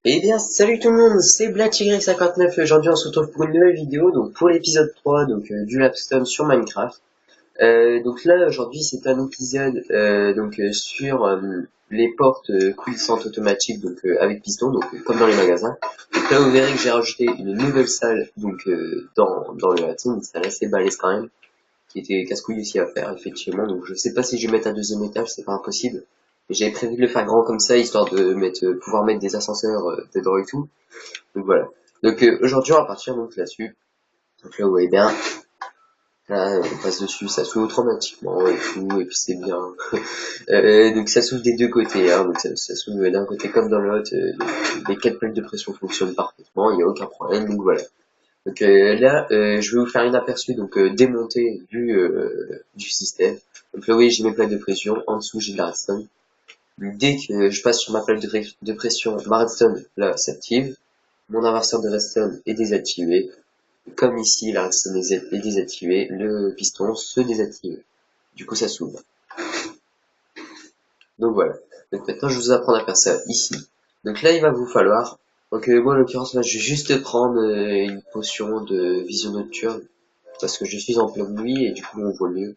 Eh bien, salut tout le monde, c'est BlackY59. Aujourd'hui, on se retrouve pour une nouvelle vidéo, donc pour l'épisode 3 du Lapstone sur Minecraft. Donc là, aujourd'hui, c'est un épisode sur les portes coulissantes automatiques, avec piston, comme dans les magasins. Donc là, vous verrez que j'ai rajouté une nouvelle salle, dans le Hudson, une salle assez balèze quand même, qui était casse-couille aussi à faire, effectivement. Donc je sais pas si je vais mettre un deuxième étage, c'est pas impossible. Mais j'avais prévu de le faire grand comme ça, histoire de pouvoir mettre des ascenseurs dedans et tout. Donc voilà. Aujourd'hui on va partir donc là-dessus. Donc là vous voyez bien, là on passe dessus, ça s'ouvre automatiquement et tout, et puis c'est bien. Donc ça s'ouvre des deux côtés, hein, donc ça s'ouvre d'un côté comme dans l'autre. Les quatre plaques de pression fonctionnent parfaitement, il n'y a aucun problème, donc voilà. Je vais vous faire une aperçu démontée du système. Donc là oui j'ai mes plaques de pression, en dessous j'ai de la redstone. Dès que je passe sur ma plaque de pression, ma redstone là s'active. Mon inverseur de redstone est désactivé. Comme ici, la redstone est désactivée, le piston se désactive. Du coup, ça s'ouvre. Donc voilà. Donc maintenant, je vais vous apprendre à faire ça ici. Donc là, il va vous falloir. Moi, en l'occurrence, là, je vais juste prendre une potion de vision nocturne. Parce que je suis en pleine nuit et du coup, on voit mieux.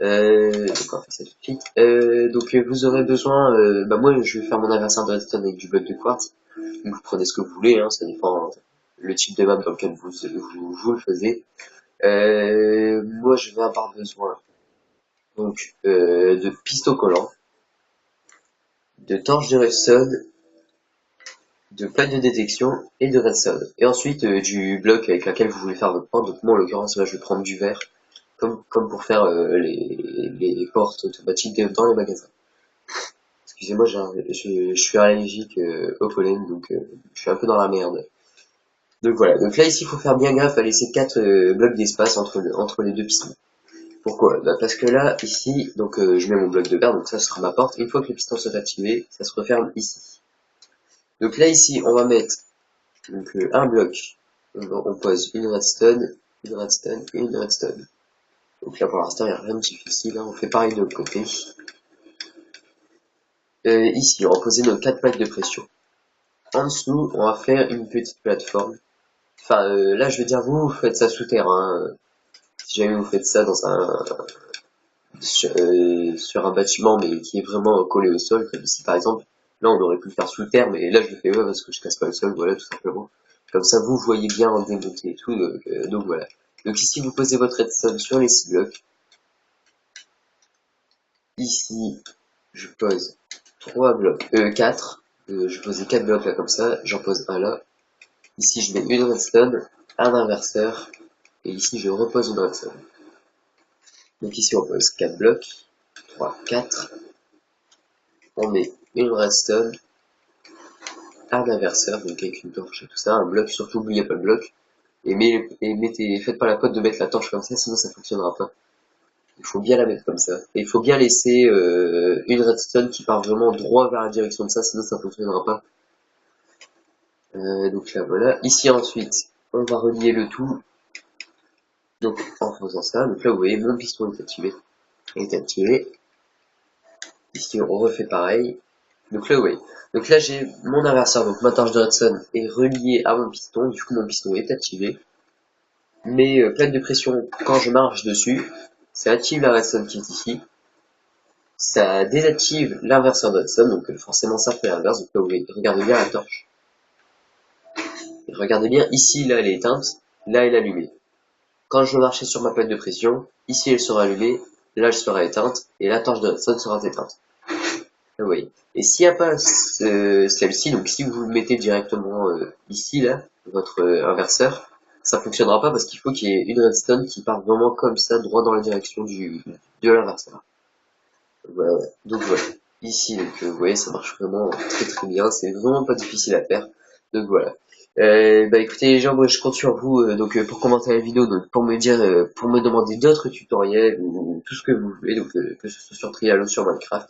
Donc on va faire ça tout de suite. Vous aurez besoin. Moi, je vais faire mon inverseur de redstone avec du bloc de quartz. Donc vous prenez ce que vous voulez, hein, ça dépend le type de map dans lequel vous le faisiez. Moi, je vais avoir besoin de piston collant, de torches de redstone, de plaques de détection et de redstone. Et ensuite du bloc avec lequel vous voulez faire votre porte. Donc moi, en l'occurrence, là, je vais prendre du verre, comme pour faire les portes automatiques dans les magasins. Excusez-moi, je suis allergique au pollen, je suis un peu dans la merde. Donc voilà. Donc là, ici, il faut faire bien gaffe à laisser 4 blocs d'espace entre les deux pistons. Pourquoi? Parce que là, ici, je mets mon bloc de verre, donc ça sera ma porte. Une fois que le piston sera activé, ça se referme ici. Donc là, ici, on va mettre un bloc. On pose une redstone, une redstone et une redstone. Donc là, pour l'instant, il n'y a rien de difficile. Hein. On fait pareil de l'autre côté. Ici, on va poser nos 4 plaques de pression. En dessous, on va faire une petite plateforme. Enfin, là, je veux dire, vous faites ça sous terre. Hein. Si jamais vous faites ça sur un bâtiment mais qui est vraiment collé au sol, comme ici par exemple. Là on aurait pu le faire sous terre, mais là je le fais pas parce que je casse pas le sol, voilà tout simplement. Comme ça vous voyez bien en démonter et tout, donc voilà. Donc ici vous posez votre redstone sur les 6 blocs. Ici je pose 3 blocs, 4. Je posais 4 blocs là comme ça, j'en pose un là. Ici je mets une redstone, un inverseur, et ici je repose une redstone. Donc ici on pose 4 blocs, 3, 4. On met une redstone, un inverseur, donc avec une torche et tout ça, un bloc, surtout n'oubliez pas le bloc, faites pas la pote de mettre la torche comme ça, sinon ça fonctionnera pas. Il faut bien la mettre comme ça. Et il faut bien laisser une redstone qui part vraiment droit vers la direction de ça, sinon ça fonctionnera pas. Donc là voilà. Ici ensuite, on va relier le tout. Donc en faisant ça, donc là vous voyez mon piston est activé. Ici on refait pareil. Donc là vous voyez. Donc là j'ai mon inverseur, donc ma torche de redstone est reliée à mon piston, du coup mon piston est activé. Mes plaques de pression, quand je marche dessus, ça active la redstone qui est ici. Ça désactive l'inverseur de redstone, donc forcément ça fait l'inverse. Donc là, vous regardez bien la torche. Et regardez bien, ici, là, elle est éteinte, là, elle est allumée. Quand je vais marcher sur ma plaque de pression, ici, elle sera allumée, là, elle sera éteinte, et la torche de redstone sera éteinte. Là, vous voyez. Et s'il n'y a pas celle-ci, donc si vous le mettez directement ici, là, votre inverseur, ça fonctionnera pas parce qu'il faut qu'il y ait une redstone qui part vraiment comme ça, droit dans la direction de l'inverseur. Voilà. Donc voilà. Ici, vous voyez, ça marche vraiment très très bien. C'est vraiment pas difficile à faire. Donc voilà. Écoutez les gens, moi je compte sur vous pour commenter la vidéo, donc pour me dire, pour me demander d'autres tutoriels ou tout ce que vous voulez, que ce soit sur Trial ou sur Minecraft.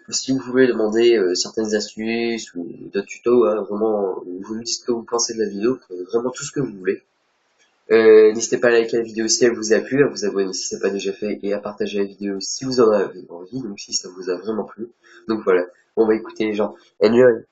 Si vous voulez demander certaines astuces ou d'autres tutos, hein, vraiment, vous me dites ce que vous pensez de la vidéo, vraiment tout ce que vous voulez. N'hésitez pas à liker la vidéo si elle vous a plu, à vous abonner si ce n'est pas déjà fait et à partager la vidéo si vous en avez envie, donc si ça vous a vraiment plu. Donc voilà. Bon écoutez les gens, enjoy.